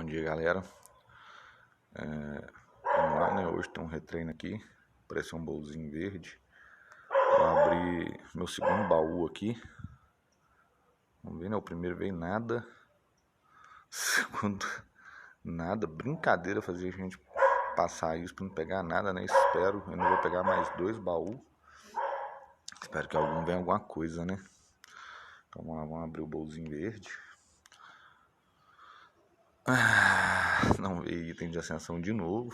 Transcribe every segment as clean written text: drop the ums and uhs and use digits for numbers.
Bom dia, galera. Vamos lá, né? Hoje tem um retreino aqui. Apareceu um bolzinho verde. Vou abrir meu segundo baú aqui. Vamos ver, né? O primeiro veio nada. Segundo, nada. Brincadeira fazer a gente passar isso pra não pegar nada, né? Espero. Eu não vou pegar mais 2 baús. Espero que algum venha alguma coisa, né? Então vamos lá, vamos abrir o bolzinho verde. Não veio item de ascensão de novo.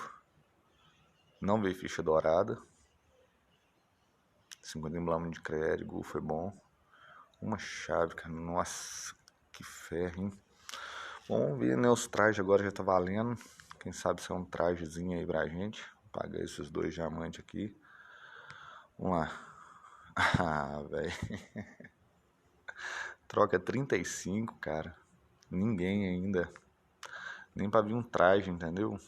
Não veio ficha dourada. 50 emblemas de crédito, foi bom. Uma chave, cara. Nossa, que ferro, hein? Vamos ver, né? Os trajes agora já tá valendo. Quem sabe se é um trajezinho aí pra gente. Vou pagar esses 2 diamantes aqui. Vamos lá. Ah, velho. Troca 35, cara. Ninguém ainda. Nem pra vir um traje, entendeu?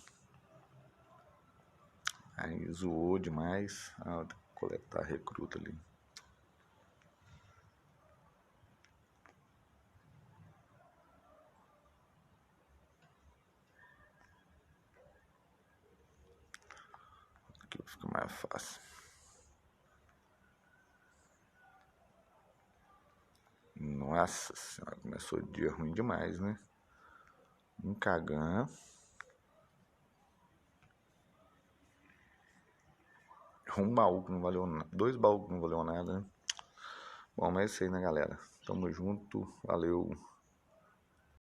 Aí zoou demais. Ah, vou ter que coletar recruta ali. Aqui fica mais fácil. Nossa senhora, começou o dia ruim demais, né? Um cagão. Um baú que não valeu nada. 2 baús que não valeu nada, né? Bom, mas é isso aí, né, galera? Tamo junto. Valeu.